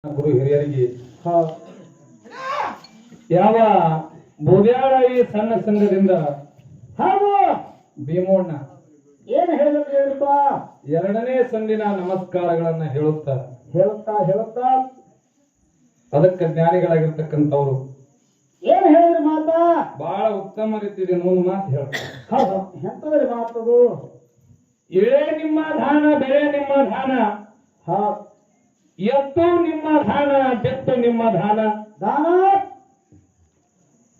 ಗುರು ಹಿರಿಯರಿಗೆ ಯಾವ ಬೂದ್ಯಾಳ ಈ ಸಣ್ಣ ಸಂಘದಿಂದ ಹಾಗೂ ಭೀಮೋಣ್ಣ ಏನ್ ಹೇಳಿದ್ರಪ್ಪ ಎರಡನೇ ಸಂದಿನ ನಮಸ್ಕಾರಗಳನ್ನ ಹೇಳುತ್ತಾ ಹೇಳುತ್ತಾ ಅದಕ್ಕೆ ಜ್ಞಾನಿಗಳಾಗಿರ್ತಕ್ಕಂಥವ್ರು ಏನ್ ಹೇಳಿದ್ರಿ ಮಾತಾ ಬಹಳ ಉತ್ತಮ ರೀತಿಯಲ್ಲಿ ಒಂದು ಮಾತು ಹೇಳ್ತಾರೆ. ಹೌದು ಎಂತದ್ರಿ ಮಾತದು ಇಳೆ ನಿಮ್ಮ ಧಾನ ಬೆಳೆ ನಿಮ್ಮ ಧಾನ ಹಾ ಎತ್ತು ನಿಮ್ಮ ಧಾನ ಬೆತ್ತು ನಿಮ್ಮ ಧಾನ ದಾನ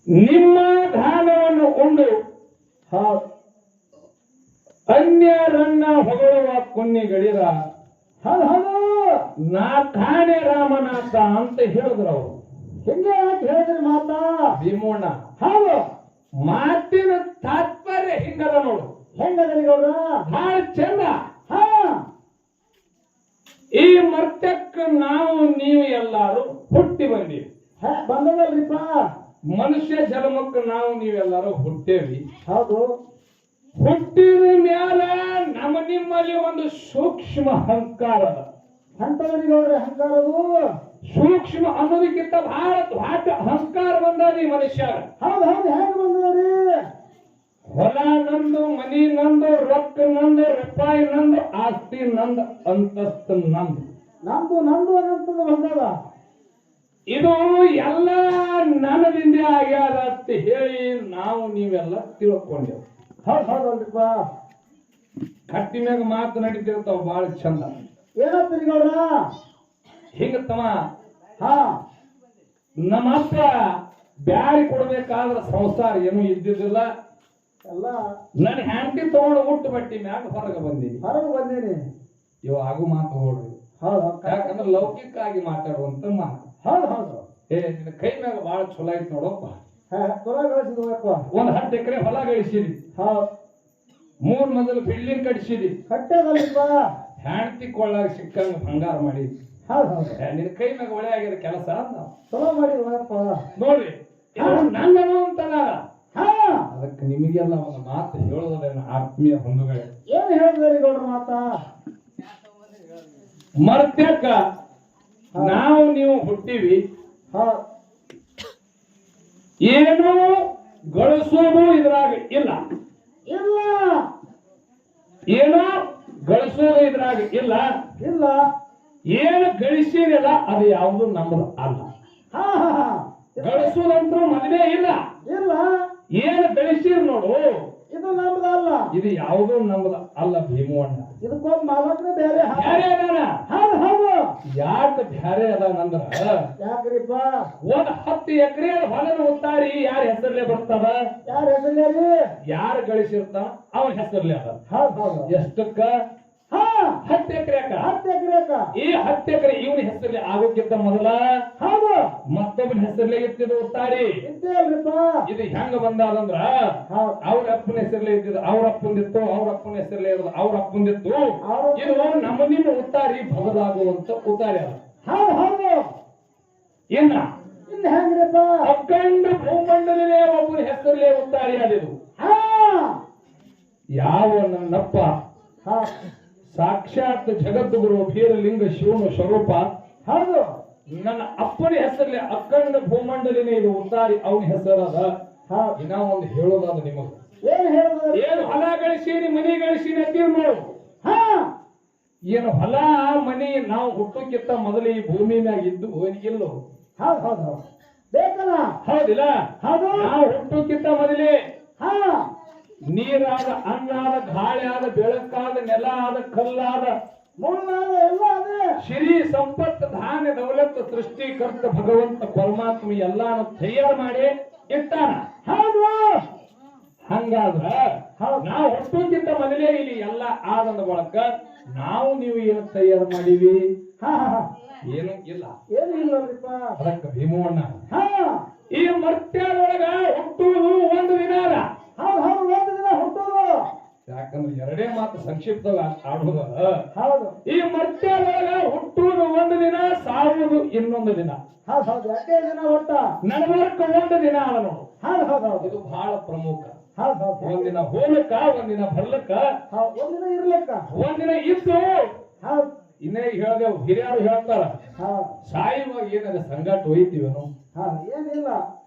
ನಿಮ್ಮ ಧಾನವನ್ನು ಉಂಡು ಹಾ ಅನ್ಯರನ್ನ ಹೊಗಳುವ ಕುನ್ನಿಗಳಿರ ಹೌದು ನಾ ಕಾಣೆ ರಾಮನಾಥ ಅಂತ ಹೇಳಿದ್ರು ಅವರು. ಹಿಂಗೆ ಯಾಕೆ ಹೇಳಿದ್ರಿ ಮಾತಾ ಭೀಮೋಣ್ಣ ಹೌದು ಮಾತಿನ ತಾತ್ಪರ್ಯ ಹಿಂಗದ ನೋಡು, ಹೆಂಗದ್ರಿ ಗೌಡ್ರ ಬಹಳ ಚಂದ. ಹಾ ಈ ಮರ್ತಕ್ಕ ನಾವು ನೀವು ಎಲ್ಲಾರು ಹುಟ್ಟಿ ಬಂದೀವಿ. ಬಂದದಲ್ರಿಪ್ಪ ಮನುಷ್ಯ ಜನ್ಮಕ್ಕೆ ನಾವು ನೀವೆಲ್ಲರೂ ಹುಟ್ಟೇವಿ. ಹೌದು ಹುಟ್ಟಿದ ಮ್ಯಾಲ ನಮ್ಮ ನಿಮ್ಮಲ್ಲಿ ಒಂದು ಸೂಕ್ಷ್ಮ ಅಹಂಕಾರ ಅದ. ಎಂತದ್ರಿ ಗೌಡ್ರ ಅಹಂಕಾರದು ಸೂಕ್ಷ್ಮ ಅನ್ನೋದಕ್ಕಿಂತ ಬಹಳ ದೊಡ್ಡ ಅಹಂಕಾರ ಬಂದದ ಈ ಮನುಷ್ಯ. ಹೌದು ಹೆಂಗ ಬಂದದ್ರಿ ಹೊಲ ನಂದು, ಮನಿ ನಂದು, ರೊಕ್ಕ ನಂದು, ರೂಪಾಯಿ ನಂದು, ಆಸ್ತಿ ನಂದು, ಅಂತಸ್ತು ನಂದು, ನಮ್ದು ಅನ್ನಂತದ್ದು ಬಂದದ. ಇದು ಎಲ್ಲ ನನ್ನದಿಂದ ಆಗ್ಯಾದ ಅಂತ ಹೇಳಿ ನಾವು ನೀವೆಲ್ಲ ತಿಳ್ಕೊಂಡೆವು. ಹೌದಲ್ರಿಪ್ಪ ಕಟ್ಟಿ ಮ್ಯಾಗ ಮಾತು ನಡೀತಿರ್ತಾವ ಬಹಳ ಚಂದ. ಏನತ್ತೀರಿ ಗೌಡ್ರ ಹಿಂಗ ತಮ್ಮ ಹಾ ನಮ್ಮಪ್ಪ ಬ್ಯಾರಿ ಕೊಡ್ಬೇಕಾದ್ರ ಸಂಸಾರ ಏನೂ ಇದ್ದಿದ್ದಿಲ್ಲ. ಎಲ್ಲ ನನ್ನ ಹೆಂಡತಿ ತಗೊಂಡು ಹುಟ್ಟು ಬಟ್ಟಿ ಮ್ಯಾಗ ಹೊರಗೆ ಬಂದೀನಿ. ಹೊರಗೆ ಬಂದೀನಿ. ಇವ ಆಗು ಮಾತು ಹೋಡ್ರಿ, ಹೌದು ಯಾಕಂದ್ರೆ ಲೌಕಿಕ ಆಗಿ ಮಾತಾಡುವಂತ ಮಾತು. ಹೌದು ನಿನ್ನ ಕೈ ಮ್ಯಾಗ ಬಹಳ ಚಲೋ ಆಯ್ತು ನೋಡಪ್ಪ. ತೊಲ ಗಳಿಸಿದ್ವಪ್ಪ. 10 ಎಕರೆ ಹೊಲ ಗಳಿಸಿದಿ, ಹೌದು 3 ಮಜಲು ಬಿಲ್ಡಿಂಗ್ ಕಟ್ಸಿದಿ, ಕಟ್ಟದಲ್ರಿಪ್ಪ. ಹೆಂಡತಿ ಕೊಳ್ಳಾಗ ಸಿಕ್ಕಂಗ ಬಂಗಾರ ಮಾಡಿ. ಹೌದು ನಿನ್ನ ಕೈ ಮ್ಯಾಗ ಒಳ್ಳೆ ಆಗ್ಯದ ಕೆಲಸ ಚಲೋ ಮಾಡಿದ್ವಪ್ಪ. ನೋಡ್ರಿ. ನನ್ನ ಅಂತಲ್ಲ, ಹಾ ಅದಕ್ಕೆ ನಿಮಗೆಲ್ಲ ಒಂದು ಮಾತು ಹೇಳೋದೇನು ಆತ್ಮೀಯ ಬಂಧುಗಳೇ. ಏನ್ ಹೇಳಿದ್ರಿ ಗೌಡ್ರ ಮಾತಾ ಮರ್ತ್ಯಕ್ಕ ನಾವು ನೀವು ಹುಟ್ಟಿವಿ. ಹೌದು ಏನು ಗಳಿಸೋದು ಇದ್ರಾಗ ಇಲ್ಲ, ಇಲ್ಲ ಏನೋ ಗಳಿಸೋದು ಇದ್ರಾಗ ಇಲ್ಲ. ಇಲ್ಲ ಏನು ಗಳಿಸಿರಲ್ಲ ಅದು ಯಾವುದು ನಮ್ಮದು ಅಲ್ಲ. ಹಾ ಗಳಿಸೋದಂತೂ ಮದುವೆ ಇಲ್ಲ. ಇಲ್ಲ ಏನು ಗಳಿಸಿರ್ ನೋಡು, ಇದು ನಮ್ದಲ್ಲ, ಇದು ಯಾವುದು ನಮ್ಮದು ಅಲ್ಲ. ಭೀಮವಣ್ಣ ಇದಕ್ಕೊಂದು ಮಾಲಕ್ರೆ ಬೇರೆ. ಬ್ಯಾರೆ ಅದಾನ. ಹೌದು ಯಾಕೆ ಬ್ಯಾರೆ ಅದಾನಂದ್ರ, ಯಾಕ್ರಿಪ್ಪ 10 ಎಕರೆ ಹೊಲನ ಉತ್ತಾರಿ ಯಾರ ಹೆಸರ್ಲೆ ಬರ್ತದ, ಯಾರ ಹೆಸರು ಯಾರು ಗಳಿಸಿರ್ತಾನ ಅವನ ಹೆಸರ್ಲೆ ಅದ. ಹೌದು ಎಷ್ಟಕ್ಕ? ಹಾ 10 ಎಕರೆಕ. 10 ಎಕರೆಕ. ಈ 10 ಎಕರೆ ಇವನ ಹೆಸರಲ್ಲಿ ಆಗೋಕ್ಕಿಂತ ಮೊದಲ ಹೌದು ಮತ್ತೊಬ್ಬನ ಹೆಸರಲ್ಲೇ ಇರ್ತಿದ್ದು ಉತ್ತಾರಿ. ಇದ್ದೇ ಅಲ್ರಿಪ್ಪ. ಇದು ಹೆಂಗ ಬಂದಾದಂದ್ರ, ಅವ್ರ ಅಪ್ಪನ ಹೆಸರಲ್ಲೇ ಇದ್ದಿದ್ದು, ಅವ್ರ ಅಪ್ಪಂದಿತ್ತು, ಅವ್ರ ಅಪ್ಪನ ಹೆಸರಲ್ಲೇ ಇರೋದು, ಅವ್ರ ಅಪ್ಪಂದಿತ್ತು. ಇದು ನಮ್ಮ ನಿಮ್ಮ ಉತ್ತಾರಿ ಬದಲಾಗುವಂತ ಉತ್ತಾರಿ ಅದ. ಹೌದು ಇನ್ನ ಹೆಂಗ್ರಿಪ್ಪ ಅಖಂಡ ಭೂಮಂಡಲೇ ಒಬ್ಬನ ಹೆಸರಲ್ಲೇ ಉತ್ತಾರಿ ಅದಿದು. ಹಾ ಯಾವ ನನ್ನಪ್ಪ ಸಾಕ್ಷಾತ್ ಜಗದ್ಗುರು ಬೀರಲಿಂಗ ಶಿವನ ಸ್ವರೂಪ. ಹೌದು ನನ್ನ ಅಪ್ಪನ ಹೆಸರಲ್ಲಿ ಅಖಂಡ ಭೂಮಂಡಲಿನೇ ಇದು ಉತ್ತಾರಿ ಅವನ ಹೆಸರದ. ಇನ್ನ ಒಂದು ಹೇಳೋದಾದ ನಿಮಗೆ, ಏನ್ ಹೇಳಿದ್ರು? ಏನು ಹೊಲ ಗಳಿಸೀನಿ ಮನಿ ಗಳಿಸೀನಿ ಅಂತೀವಿ ನೋಡು. ಹಾ ಏನು ಹೊಲ ಮನಿ ನಾವು ಹುಟ್ಟಕ್ಕಿಂತ ಮೊದಲು ಈ ಭೂಮಿ ಮ್ಯಾಗ ಇದ್ದು ಇಲ್ಲೋ? ಹೌದು ಬೇಕಲ್ಲ. ಹೌದಿಲ್ಲ? ಹೌದು ನಾವು ಹುಟ್ಟಕ್ಕಿಂತ ಮೊದಲೇ ಹಾ ನೀರಾದ, ಅನ್ನಾದ, ಗಾಳಿ ಆದ, ಬೆಳಕಾದ, ನೆಲ ಆದ, ಕಲ್ಲಾದ, ಮುಳ್ಳಾದ ಎಲ್ಲ ಅದೇ. ಶ್ರೀ ಸಂಪತ್ತು ಧಾನ್ಯ ದೌಲತ್ ಸೃಷ್ಟಿಕರ್ತ ಭಗವಂತ ಪರಮಾತ್ಮ ಎಲ್ಲಾನು ತಯಾರು ಮಾಡಿ ಇಟ್ಟಾನ. ಹೌದು ಹಂಗಾದ್ರ ನಾವು ಹುಟ್ಟೋಕ್ಕಿಂತ ಮೊದಲೇ ಇಲ್ಲಿ ಎಲ್ಲ ಆದಂದ ಬಳಕ ನಾವು ನೀವು ಏನು ತಯಾರು ಮಾಡೀವಿ? ಏನು ಇಲ್ಲ. ಏನು ಇಲ್ಲಪ್ಪ. ಅದಕ್ಕೆ ಭೀಮವಣ್ಣ ಹಾ ಈ ಮರ್ತ್ಯದೊಳಗ ಹುಟ್ಟುವುದು ಒಂದು ದಿನ ಅಲ್ಲ. ಹೌದು ಒಂದು ದಿನ ಹುಟ್ಟೋದು. ಯಾಕಂದ್ರೆ ಎರಡೇ ಮಾತು ಸಂಕ್ಷಿಪ್ತವಾಗಿ ಆಡುವುದು. ಹೌದು ಈ ಮರ್ತ್ಯದೊಳಗ ಹುಟ್ಟುವುದು ಒಂದು ದಿನ, ಸಾಯುವುದು ಇನ್ನೊಂದು ದಿನ. ಹೌದು 2 ದಿನ ಒಟ್ಟ ನಡವರ್ಕ ಒಂದು ದಿನ ಅಲ್ಲ ನೋಡು. ಹೌದು ಇದು ಬಹಳ ಪ್ರಮುಖ. ಹೌದು ಒಂದಿನ ಹೋಗ್ಲಕ್ಕ, ಒಂದಿನ ಬರ್ಲಕ್ಕ, ಒಂದಿನ ಇರ್ಲಕ್ಕ, ಒಂದಿನ ಇದ್ದು ಇನ್ನೇ ಹೇಳ್ದೇವು ಹಿರಿಯರು ಹೇಳ್ತಾರ ಹಾ ಸಾಯುವಾಗ ಏನಾರ ಸಂಗಾಟ ಒಯ್ತೀವನು ಹಾ ಏನಿಲ್ಲ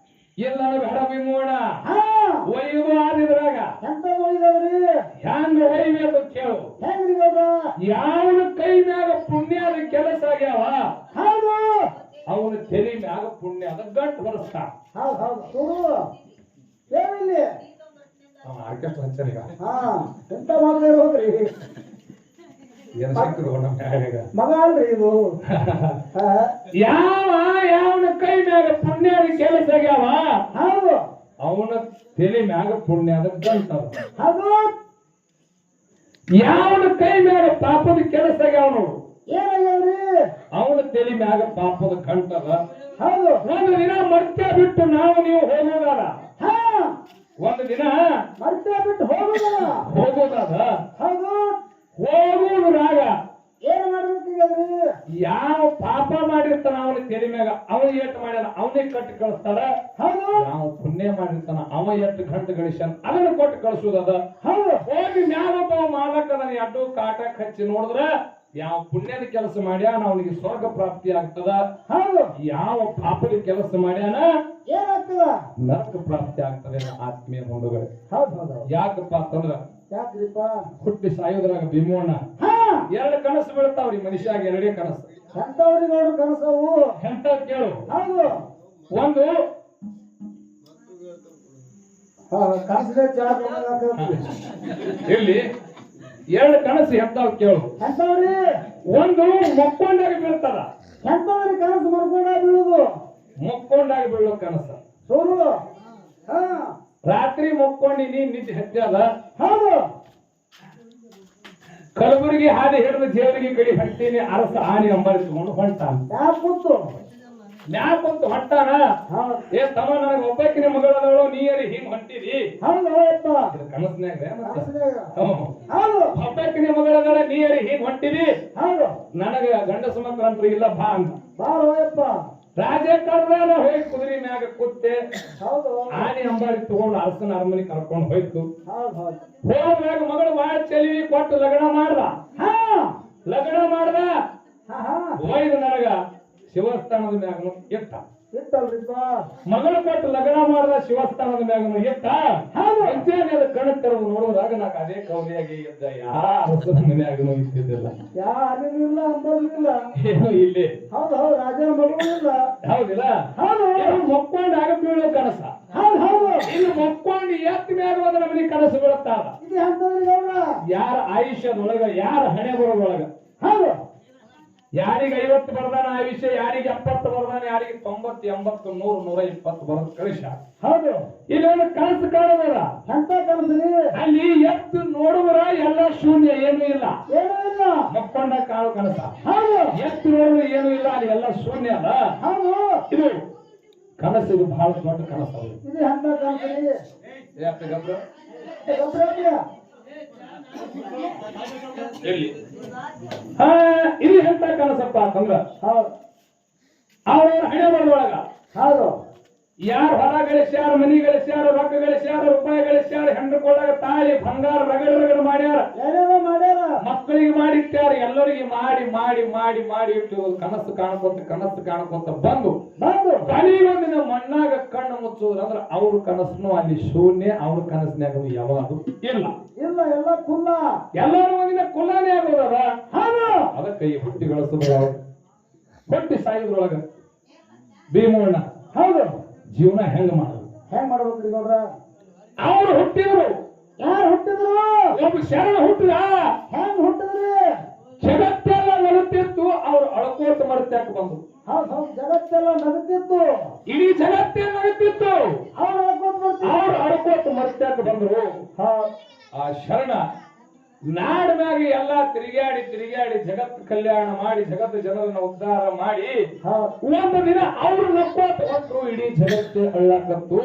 ಇಲ್ಲ ಬೇಡ ಭೀಮೋಣ ಹಾ ಒಯ್ಯುವುದು ಆದಿದ್ರಾಗ ಎಂತ ಒಯ್ದವ್ರಿ ಹ್ಯಾಂಗ ಒಯ್ಬೇಕು ಕೇಳು ಹೆಂಗ್ರಿ ಗೌಡ್ರ ಯಾವನ ಕೈ ಮ್ಯಾಗ ಪುಣ್ಯದ ಕೆಲಸ ಆಗ್ಯಾವ ಹೌದು ಅವನ ತೆಲಿ ಮ್ಯಾಗ ಪುಣ್ಯದ ಗಂಟು ಬರಸ್ತಾನ ಹೌದು ಹೌದು ಸುರು ಏನಿಲ್ಲಿ ಅವ ಆರ್ಕೆಸ್ಟ್ರಾ ಹಚ್ಚರಿಗ ಹಾ ಎಂತ ಮಗ ಹೋಗ್ರಿ ಏನ್ ಸಿಕ್ಕರು ನಮ್ಮ ಮ್ಯಾಗ ಮಗ ಅಲ್ರಿ ಇದು ಹಾ ಯಾವನ ಕೈ ಮ್ಯಾಗ ಪುಣ್ಯದ ಕೆಲಸ ಆಗ್ಯಾವ ಹೌದು ಅವನ ತೆಲಿ ಮ್ಯಾಗ ಪುಣ್ಯದ ಗಂಟದ ಹೌದು ಯಾವನ ಕೈ ಮ್ಯಾಗ ಪಾಪದ ಕೆಲಸ ಆಗ್ಯಾವ ನೋಡು ಏನಾಗ್ಯಾವ್ರಿ ಅವನ ತೆಲಿ ಮ್ಯಾಗ ಪಾಪದ ಗಂಟದ ಹೌದು ಒಂದು ದಿನ ಮರ್ತ್ಯ ಬಿಟ್ಟು ನಾವು ನೀವು ಹೋಗೋದಾದ ಹಾ ಒಂದು ದಿನ ಮರ್ತೆ ಬಿಟ್ಟು ಹೋಗುದಲ್ಲ ಹೋಗೋದಾದ ಹೌದು ಹೋಗುವುದ್ರಾಗ ಏನ್ ಮಾಡ್ಬೇಕೀಗದ್ರಿ ಯಾವ ಪಾಪ ಮಾಡಿರ್ತಾನ ಅವನ ತೆಲಿ ಮ್ಯಾಗ ಅವನ ಏಟ್ ಮಾಡ್ಯಾನ ಅವನೇ ಕಟ್ಟಿ ಕಳಿಸ್ತಾರ ಹೌದು ನಾವು ಪುಣ್ಯ ಮಾಡಿರ್ತಾನ ಅವ ಎಷ್ಟು ಗಂಟು ಗಳಿಸ್ಯಾನ ಅದನ್ನ ಕೊಟ್ಟು ಕಳಿಸೋದದ ಹೌದು ಹೋಗಿ ಮ್ಯಾಲೊಬ್ಬ ಮಾಲಕನ ಅಡ್ಡು ಕಾಟಕ್ ಹಚ್ಚಿ ನೋಡಿದ್ರ ಯಾವ ಪುಣ್ಯದ ಕೆಲಸ ಮಾಡ್ಯಾನ ಅವನಿಗೆ ಸ್ವರ್ಗ ಪ್ರಾಪ್ತಿ ಆಗ್ತದ ಹೌದು ಯಾವ ಪಾಪದ ಕೆಲಸ ಮಾಡ್ಯಾನ ಏನಾಗ್ತದ ನರಕ ಪ್ರಾಪ್ತಿ ಆಗ್ತದೆ ಆತ್ಮೀಯ ಬಂಧುಗಳೇ ಹೌದು ಹೌದು ಯಾಕಪ್ಪ ಅಂತಂದ್ರ ಯಾಕ್ರಿಪ್ಪ ಹುಟ್ಟಿ ಸಾಯೋದ್ರಾಗ ಭೀಮೋಣ ಹಾ ಎರಡು ಕನಸು ಬೀಳ್ತಾವ್ರಿ ಮನುಷ್ಯಾಗ ಎರಡೇ ಕನಸು ಎಂತವ್ರಿ ಗೌಡ್ರ ಕನಸವು ಎಂತ ಕೇಳು ಹೌದು ಒಂದು ಹಾ ಕನಸದೇ ಚಾರ್ ಹಾಕತ್ರಿ ಇಲ್ಲಿ ಎರಡು ಕನಸು ಎಂತಾವ್ ಕೇಳು ಎಂತವ್ರಿ ಒಂದು ಮೊಕ್ಕೊಂಡಾಗ ಬೀಳ್ತದ ಎಂತವ್ರಿ ಕನಸು ಮರ್ಕೊಂಡ ಬೀಳುದು ಮೊಕ್ಕೊಂಡಾಗ ಬೀಳೋ ಕನಸ ಸುರು ಹಾ ರಾತ್ರಿ ಮೊಕ್ಕೊಂಡಿನಿ ನಿದ್ದೆ ಹತ್ಯದ ಹೌದು ಕಲಬುರಗಿ ಹಾದಿ ಹಿಡಿದು ಜೇವರಿಗೆ ಕಡೆ ಹೊಂಟೀನಿ ಅರಸ ಆನೆ ಅಂಬರಿಸಿಕೊಂಡು ಹೊಂಟಾನ ಯಾಕೆ ಕೂತು ಮ್ಯಾಕೊಂತ ಹೊಂಟಾನ ಹೌದು ಏ ತಮ್ಮ ನನಗೆ ಒಬ್ಬಾಕಿನ ಮಗಳದವಳು ನೀಯರಿ ಹಿಂಗ್ ಹೊಂಟಿದಿ ಹೌದು ಹೌದಪ್ಪ ಇದು ಕನಸ್ನ್ಯಾಗ ಕನಸದಾಗ ಹ್ಮ್. ಹೌದು ಒಬ್ಬಾಕಿನ ಮಗಳದಳ ನೀಯರಿ ಹಿಂಗ್ ಹೊಂಟಿದಿ ಹೌದು ನನಗ ಗಂಡಸ ಮಕ್ಕಳಂತ್ರು ಇಲ್ಲ ಬಾ ಅಂತ ಬಾರ ಹೋಯಪ್ಪ ರಾಜೇ ಕರ್ದಾನ ಹೋಗಿ ಕುದುರೆ ಮ್ಯಾಗ ಕೂತೆ ಹೌದು ಆನೆ ಅಂಬಾರಿ ತಗೊಂಡು ಅರಸನ ಅರಮನೆ ಕರ್ಕೊಂಡು ಹೋಯ್ತು ಹೌದು ಹೌದು ಹೋದ್ರಾಗ ಮಗಳು ಬಾಳ ಚೆಲುವಿ ಕೊಟ್ಟು ಲಗ್ನ ಮಾಡ್ದ ಹಾ ಲಗ್ನ ಮಾಡ್ದ ಹಾ ಹಾ ಹೋಯ್ದು ನನಗ ಶಿವಸ್ಥಾನದ ಮ್ಯಾಗನು ಇಟ್ಟ ಇತ್ತಲ್ರಿಪ್ಪ ಮಗಳು ಕೊಟ್ಟು ಲಗ್ನ ಮಾಡ್ದ ಶಿವಸ್ಥಾನದ ಮ್ಯಾಗನು ಇಟ್ಟ ಹೌದು ಮುಂಚೆನೆ ಅದು ಕಣ್ಣು ತೆರೆದು ನೋಡಿದ್ರಾಗ ನಾಕ್ ಅದೇ ಕೌಲಿಯಾಗಿ ಇದ್ದ ಯಾ ಅರಸನ ಮನ್ಯಾಗನು ಇದ್ದಿದ್ದಿಲ್ಲ ಯಾರು ಇಲ್ಲ ಅಂಬರ್ಲಿಲ್ಲ ಏನು ಇಲ್ಲಿ ಹೌದು ಹೌದು ರಾಜನ ಮಗಳು ಇಲ್ಲ ಹೌದಿಲ್ಲ ಹೌದು ಇದು ಮೊಕ್ಕೊಂಡಾಗ ಬೀಳೋ ಕನಸ ಹೌದು ಹೌದು ಇನ್ನು ಮೊಕ್ಕೊಂಡು ಎತ್ತ ಮ್ಯಾಗ ಬಂದ ನಮಗೆ ಕನಸು ಬೀಳುತ್ತಾವ ಇದು ಎಂತವ್ರಿ ಗೌಡ್ರ ಯಾರ ಆಯುಷ್ಯದೊಳಗ ಯಾರ ಹಣೆ ಬರೋದೊಳಗ ಹೌದು ಯಾರಿಗೆ 50 ಬರ್ದಾನ ಆಯುಷ್ಯ ಯಾರಿಗೆ 70 ಬರ್ದಾನ ಯಾರಿಗೆ 90 80 100 120 ಬರೋದ್ ಕಳಿಸ ಹೌದು ಇಲ್ಲಿ ಒಂದು ಕನಸು ಕಾಣೋದಲ್ಲ ಎಂತ ಕನಸರಿ ಅಲ್ಲಿ ಎತ್ತು ನೋಡುವರ ಎಲ್ಲ ಶೂನ್ಯ ಏನೂ ಇಲ್ಲ ಏನೂ ಇಲ್ಲ ಮಕ್ಕೊಂಡ ಕಾಣೋ ಕನಸ ಹೌದು ಎತ್ತು ನೋಡುವ ಏನೂ ಇಲ್ಲ ಅಲ್ಲಿ ಎಲ್ಲ ಶೂನ್ಯ ಅಲ್ಲ ಹೌದು ಇದು ಕನಸು ಇದು ಬಹಳ ದೊಡ್ಡ ಕನಸು ಅದು. ಇದು ಎಂತ ಕನಸರಿ ಯಾಕೆ ಗಬ್ರ ಗೊಬ್ಬರ ಎಲ್ಲಿ ಇದು ಎಂತ ಕನಸಪ್ಪ ಅಂತಂದ್ರ ಹೌದು ಅವ್ರವ್ರ ಹಣೆ ಬರದೊಳಗ ಹೌದು ಯಾರು ಹೊರ ಗಳಿಸ್ಯಾರ ಮನಿ ಗಳಿಸ್ಯಾರ ರೊಕ್ಕ ಗಳಿಸ್ಯಾರ ರೂಪಾಯಿ ಗಳಿಸ್ಯಾರ ಹೆಣ್ಣು ಕೊಳ್ಳಾಗ ತಾಳಿ ಬಂಗಾರ ರಗಡ ರಗಡ ಮಾಡ್ಯಾರ ಏನೇನೋ ಮಾಡ್ಯಾರ ಮಕ್ಕಳಿಗೆ ಮಾಡಿಟ್ಟಾರ ಎಲ್ಲರಿಗೆ ಮಾಡಿ ಮಾಡಿ ಮಾಡಿ ಮಾಡಿ ಇಟ್ಟು ಕನಸು ಕಾಣ್ಕೊಂತ ಬಂದು ಬಂದು ಕೊನೆಗೊಂದಿನ ಮಣ್ಣಾಗ ಕಣ್ಣು ಮುಚ್ಚೋದ್ರ ಅಂದ್ರ ಅವ್ರ ಕನಸನು ಅಲ್ಲಿ ಶೂನ್ಯ ಅವ್ರ ಕನಸಿನಾಗ ಯಾವಾಗೂ ಇಲ್ಲ ಇಲ್ಲ ಎಲ್ಲ ಕುಲ್ಲ ಎಲ್ಲರೂ ಒಂದಿನ ಕುಲ್ಲಾನೇ ಆಗೋದದ ಹೌದು ಅದಕ್ಕೆ ಈ ಹುಟ್ಟಿ ಗಳಿಸಿದ್ರು ಹುಟ್ಟಿ ಸಾಯುದ್ರೊಳಗ ಭೀಮಣ್ಣ ಹೌದು ಜೀವನ ಹೆಂಗ ಮಾಡೋದು ಹೆಂಗ್ ಮಾಡ್ಬೇಕ್ರಿ ಗೌಡ್ರ ಅವ್ರು ಹುಟ್ಟಿದ್ರು ಯಾರು ಹುಟ್ಟಿದ್ರು ಒಬ್ಬ ಶರಣ ಹುಟ್ಟಿದ ಹೆಂಗ್ ಹುಟ್ಟಿದ್ರಿ ಜಗತ್ತೆಲ್ಲ ನಗುತ್ತಿತ್ತು ಅವ್ರು ಅಳ್ಕೋತ ಮರತ್ಯಾಕ ಬಂದು ಹೌದು ಹೌದು ಜಗತ್ತೆಲ್ಲ ನಗುತ್ತಿತ್ತು ಇಡೀ ಜಗತ್ತೇ ನಗುತ್ತಿತ್ತು ಅವ್ರು ಹೇಳ್ಕೊತ ಬರ್ತೀವಿ ಅವ್ರು ಅಳ್ಕೋತ ಮರತ್ಯಾಕ ಬಂದ್ರು ಆ ಶರಣ ನಾಡ ಮ್ಯಾಗ ಎಲ್ಲಾ ತಿರುಗಾಡಿ ಜಗತ್ ಕಲ್ಯಾಣ ಮಾಡಿ ಜಗತ್ ಜನರನ್ನ ಉದ್ಧಾರ ಮಾಡಿ ಒಂದು ದಿನ ಅವ್ರು ನಕ್ಕೋತ ಹೊಂಟ್ರು ಇಡೀ ಜಗತ್ತೇ ಅಳ್ಳಾಕತ್ತು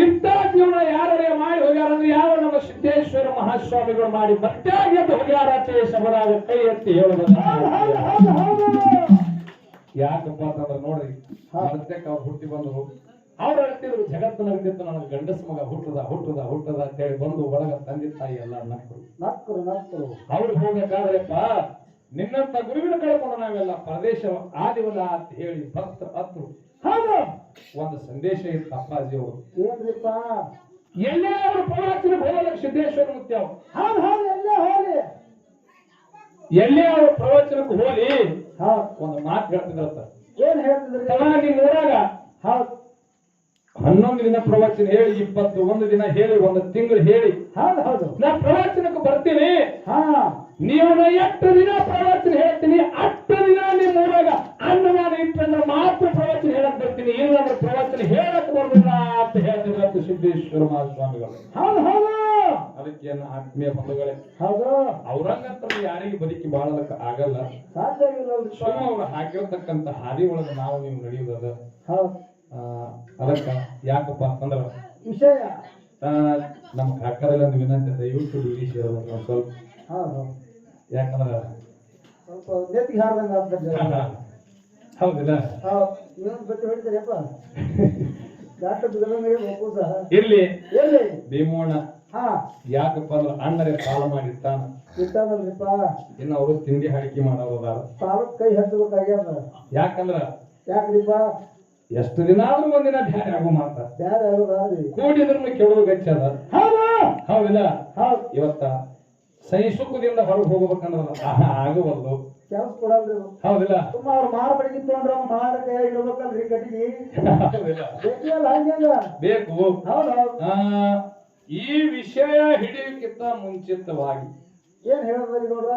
ಇಂಥ ಜೀವನ ಯಾರೇ ಮಾಡಿ ಹೋಗ್ಯಾರಂದ್ರೆ ಯಾವ ನಮ್ಮ ಸಿದ್ದೇಶ್ವರ ಮಹಾಸ್ವಾಮಿಗಳು ಮಾಡಿ ಮತ್ತೆ ಎದ್ದು ಹೋಗ್ಯಾರ ಶಬರಾಗ ಕೈ ಎತ್ತಿ ಹೇಳೋದು ಯಾಕಪ್ಪ ಅಂತಂದ್ರೆ ನೋಡ್ರಿ ಮತ್ತೆಕ್ ಅವ್ರು ಹುಟ್ಟಿ ಬಂದ್ರು ಅವ್ರು ಹೇಳ್ತಿದ್ರು ಜಗತ್ತು ನಗ್ದಿತ್ತು ನನಗೆ ಗಂಡಸ ಮಗ ಹುಟ್ಟದ ಅಂತ ಹೇಳಿ ಬಂದು ಒಳಗ ತಂದೆ ತಾಯಿ ಎಲ್ಲ ನಕ್ಕರು ನಕ್ಕರು ಅವ್ರು ಹೋಗ್ಬೇಕಾದ್ರೆಪ್ಪ ನಿನ್ನಂತ ಗುರುವಿನ ಕಳ್ಕೊಂಡು ನಾವೆಲ್ಲ ಪ್ರದೇಶ ಆದಿವಲ್ಲ ಅಂತ ಹೇಳಿ ಭಕ್ತ ಹತ್ತು ಹೌದು ಒಂದು ಸಂದೇಶ ಇತ್ತು ಅಪ್ಪಾಜಿ ಅವರು. ಏನ್ರಿಪ್ಪ ಎಲ್ಲೇ ಅವರು ಪ್ರವಾಚನ ಹೋಗಲಿಕ್ಕೆ ಸಿದ್ದೇಶ್ವರ ಮುತ್ಯ ಅವರು ಹೌದು ಹೌದು ಎಲ್ಲೇ ಹೋಗ್ಲಿ ಎಲ್ಲೇ ಅವರು ಪ್ರವಚನಕ್ಕೆ ಹೋಗಿ ಹೌದು ಒಂದು ಮಾತು ಹೇಳ್ತಿದ್ರತ್ತ. ಏನ್ ಹೇಳ್ತಿದ್ರಿ ನಿಮ್ಮ ಊರಾಗ ಹೌದು 11 ದಿನ ಪ್ರವಚನ ಹೇಳಿ 21 ದಿನ ಹೇಳಿ 1 ತಿಂಗಳು ಹೇಳಿ ಹೌದು ಹೌದು ನಾ ಪ್ರವಚನಕ್ಕೆ ಬರ್ತೀನಿ, ಹಾ ನೀವು ನಾ 8 ದಿನ ಪ್ರವಚನ ಹೇಳ್ತೀನಿ, 8 ದಿನ ನಿಮ್ಮ ಊರಾಗ ಅನ್ನದಾನ ಇಟ್ಟಂದ್ರೆ ಮಾತ್ರ ಪ್ರವಚನ ಹೇಳಕ್ ಬರ್ತೀನಿ, ಇಲ್ಲಾಂದ್ರೆ ಪ್ರವಚನ ಹೇಳಕ್ ಬರೋದಿಲ್ಲ ಅಂತ ಹೇಳ್ತಿದ್ರು ಸಿದ್ದೇಶ್ವರ ಮಹಾಸ್ವಾಮಿಗಳು. ಹೌದು ಹೌದು ಅದಕ್ಕೆ ಏನು ಆತ್ಮೀಯ ಬಂಧುಗಳೇ, ಹೌದು ಅವ್ರಂಗಂತ ಯಾರಿಗೆ ಬದುಕಿ ಬಾಳಲಕ್ಕ ಆಗಲ್ಲ. ಸಾಧ್ಯ ಇಲ್ಲ ಸುಮ್ಮ ಅವ್ರು ಹಾಕಿರ್ತಕ್ಕಂಥ ಹಾದಿ ಒಳಗೆ ನಾವು ನೀವು ನಡೆಯುವುದ. ಹೌದು ಅದಕ್ಕ ಯಾಕಪ್ಪ ಅಂತಂದ್ರ ವಿಷಯ ನಮ್ಮ ಕಾಕರಲ್ಲಿ ಒಂದು ವಿನಂತಿ, ದಯವಿಟ್ಟು ಇಂಗ್ಲೀಷ್ ಹೇಳ್ಬೇಕು ಒಂದ್ ಸ್ವಲ್ಪ. ಹೌದು ಯಾಕಂದ್ರ ಸ್ವಲ್ಪ ನೆತ್ತಿಗೆ ಹಾರ್ದಂಗ ಆಗ್ತದೆ ಹೌದಿಲ್ಲ, ಹೌದು ಇನ್ನೊಂದು ಬಟ್ಟೆ ಹೊಡಿತಾರಪ್ಪ ಡಾಕ್ಟರ್ ಬಿಡದಂಗೆ ಹೋಗು ಸಹ ಇರ್ಲಿ. ಎಲ್ಲಿ ಭೀಮೋಣ ಹಾ ಯಾಕಪ್ಪ ಅಂದ್ರ ಅಣ್ಣರೇ ಸಾಲ ಮಾಡಿರ್ತಾನ, ಇಟ್ಟಾನಲ್ರಿಪ್ಪ ಇನ್ನು ಅವರು ತಿಂಡಿ ಹಾಡಿಕೆ ಮಾಡೋದಾರ. ಸಾಲಕ್ಕೆ ಕೈ ಹಚ್ಚಬೇಕಾಗ್ಯದ. ಯಾಕಂದ್ರ ಯಾಕ್ರಿಪ್ಪ ಎಷ್ಟು ದಿನ ಆದ್ರೂ ಒಂದಿನ ಬ್ಯಾರೆ ಆಗೋ ಮಾತ ಬ್ಯಾರೆ ಆಗೋದಾದ್ರಿ ಕೂಡಿದ್ರೂ ಕೆಡೋದು ಗಚ್ಚದ. ಹೌದು ಹೌದಿಲ್ಲ, ಹೌದು ಇವತ್ತ ಸೈ ಸುಖದಿಂದ ಹೊರಗೆ ಹೋಗ್ಬೇಕಂದ್ರ ಆಗುವಲ್ದು. ಕೆಲಸ ಕೊಡಲ್ರಿ ಹೌದಿಲ್ಲ, ತುಂಬ ಅವ್ರು ಮಾರ್ಬಡಿಗೆ ತೊಗೊಂಡ್ರ ಮಾರ ಕೈ ಇಡ್ಬೇಕಲ್ರಿ ಕಟ್ಟಿಗೆ ಹೌದಿಲ್ಲ, ಬೇಕಿಯಲ್ಲ ಹಂಗ ಬೇಕು. ಹೌದು ಹೌದು ಈ ವಿಷಯ ಹಿಡಿಯಕ್ಕಿಂತ ಮುಂಚಿತವಾಗಿ ಏನ್ ಹೇಳಿದ್ರಿ ನೋಡ್ರ